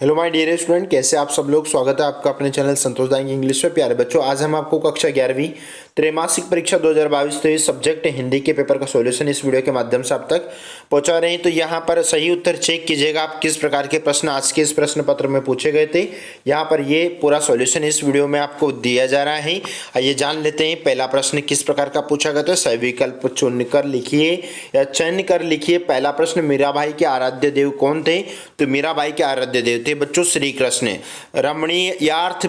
Hello my dear student, कैसे आप सब लोग। स्वागत है आपका अपने चैनल संतोष दाएंगे इंग्लिश में। प्यारे बच्चों, आज हम आपको कक्षा 11वीं त्रैमासिक परीक्षा 2022 तो इस सब्जेक्ट हिंदी के पेपर का सॉल्यूशन इस वीडियो के माध्यम से आप तक पहुंचा रहे हैं। तो यहाँ पर सही उत्तर चेक कीजिएगा आप किस प्रकार के प्रश्न आज के इस प्रश्न पत्र में पूछे गए थे। यहाँ पर ये पूरा सॉल्यूशन इस वीडियो में आपको दिया जा रहा है। आइए जान लेते हैं पहला प्रश्न किस प्रकार का पूछा गया था। सही विकल्प चुनकर लिखिए या चयन कर लिखिए। पहला प्रश्न, मीराबाई के आराध्य देव कौन थे? तो मीराबाई के आराध्य देव थे बच्चों श्री कृष्ण। रमणीयार्थ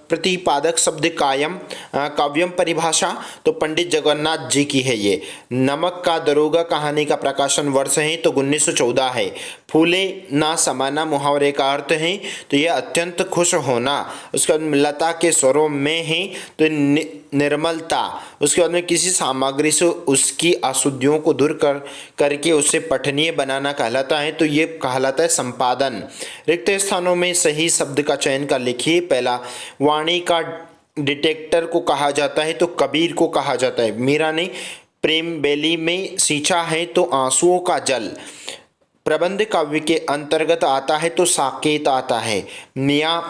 प्रतिपादक शब्द काव्यम परिभाषा तो पंडित जगन्नाथ जी की है। ये नमक का दरोगा कहानी का प्रकाशन वर्ष है तो 1914 है। फूले ना समाना मुहावरे का अर्थ है तो ये अत्यंत खुश होना। उसके बाद लता के स्वरों में है तो निर्मलता। उसके बाद में किसी सामग्री से उसकी अशुद्धियों को दूर करके उसे पठनीय बनाना कहलाता है तो ये कहलाता है संपादन। रिक्त स्थानों में सही शब्द का चयन कर लिखिए। पहला, वाणी का डिटेक्टर को कहा जाता है तो कबीर को कहा जाता है। मीरा ने प्रेम बेली में सींचा है तो आंसुओं का जल। प्रबंध काव्य के अंतर्गत आता है तो साकेत आता है। मियां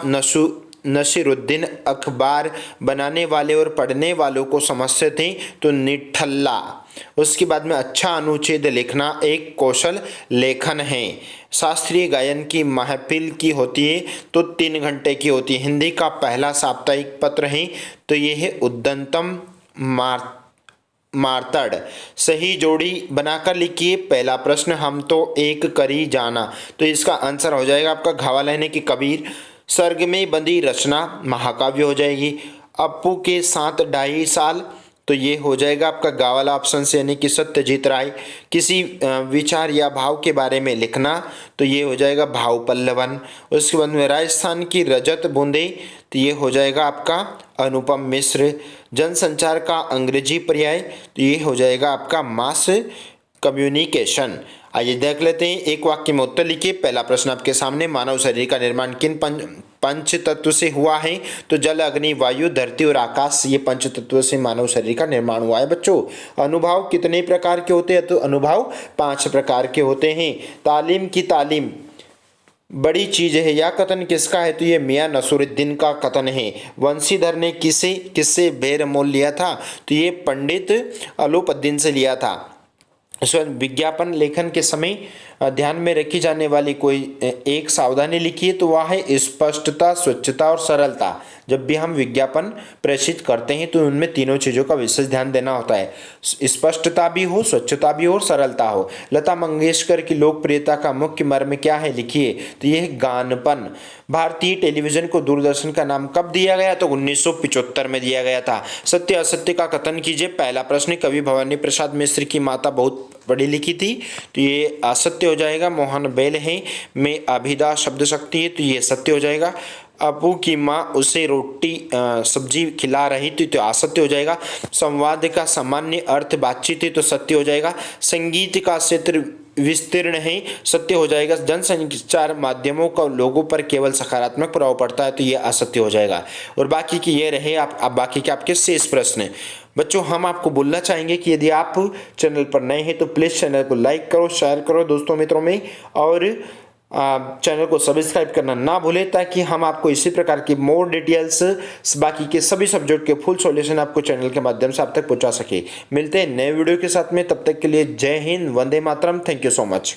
नसीरुद्दीन अखबार बनाने वाले और पढ़ने वालों को समझते थे तो निठल्ला। उसके बाद में अच्छा अनुच्छेद लिखना एक कौशल लेखन है। शास्त्रीय गायन की महफिल की होती है तो 3 घंटे की होती है। हिंदी का पहला साप्ताहिक पत्र है तो ये है उद्यंतम मार्तड़। सही जोड़ी बनाकर लिखिए। पहला प्रश्न, हम तो एक करी जाना तो इसका आंसर हो जाएगा आपका घावा लेने की कबीर। सर्ग में बंधी रचना महाकाव्य हो जाएगी। अप्पू के साथ 2.5 साल तो ये हो जाएगा आपका गा वाला ऑप्शन से यानी कि सत्यजीत राय। किसी विचार या भाव के बारे में लिखना तो ये हो जाएगा भाव पल्लवन। उसके बाद में राजस्थान की रजत बूंदे तो ये हो जाएगा आपका अनुपम मिश्र। जनसंचार का अंग्रेजी पर्याय तो ये हो जाएगा आपका मास कम्युनिकेशन। आइए देख लेते हैं, एक वाक्य में उत्तर लिखिए। पहला प्रश्न आपके सामने, मानव शरीर का निर्माण किन पंच तत्व से हुआ है? तो जल, अग्नि, वायु, धरती और आकाश, ये पंच तत्व से मानव शरीर का निर्माण हुआ है। बच्चों, अनुभव कितने प्रकार के होते हैं? तो अनुभव 5 प्रकार के होते हैं। तालीम की तालीम बड़ी चीज है, यह कथन किसका है? तो ये मियां नसीरुद्दीन का कथन है। वंशीधर ने किससे बेर मोल लिया था? तो ये पंडित अलोपद्दीन से लिया था। विज्ञापन लेखन के समय ध्यान में रखी जाने वाली कोई एक सावधानी लिखिए तो वह है स्पष्टता, स्वच्छता और सरलता। जब भी हम विज्ञापन प्रेषित करते हैं तो उनमें तीनों चीज़ों का विशेष ध्यान देना होता है। स्पष्टता भी हो, स्वच्छता भी हो और सरलता हो। लता मंगेशकर की लोकप्रियता का मुख्य मर्म क्या है? लिखिए तो यह है गानपन। भारतीय टेलीविजन को दूरदर्शन का नाम कब दिया गया? तो 1975 में दिया गया था। सत्य असत्य का कथन कीजिए। पहला प्रश्न, कवि भवानी प्रसाद मिश्र की माता बहुत पढ़ी लिखी थी तो ये असत्य हो जाएगा। मोहन बैल है में अभिधा शब्द शक्ति है तो ये सत्य हो जाएगा। अबू की माँ उसे रोटी सब्जी खिला रही थी तो असत्य हो जाएगा। संवाद का सामान्य अर्थ बातचीत है तो सत्य हो जाएगा। संगीत का क्षेत्र विस्तीर्ण है, सत्य हो जाएगा। जनसंचार माध्यमों का लोगों पर केवल सकारात्मक प्रभाव पड़ता है तो ये असत्य हो जाएगा। और बाकी की ये रहे आप बाकी के आपके शेष प्रश्न। बच्चों, हम आपको बोलना चाहेंगे कि यदि आप चैनल पर नए हैं तो प्लीज़ चैनल को लाइक करो, शेयर करो दोस्तों मित्रों में, और चैनल को सब्सक्राइब करना ना भूलें ताकि हम आपको इसी प्रकार की मोर डिटेल्स बाकी के सभी सब्जेक्ट के फुल सॉल्यूशन आपको चैनल के माध्यम से आप तक पहुंचा सके। मिलते हैं नए वीडियो के साथ में, तब तक के लिए जय Hind, Vande Mataram, thank you so much.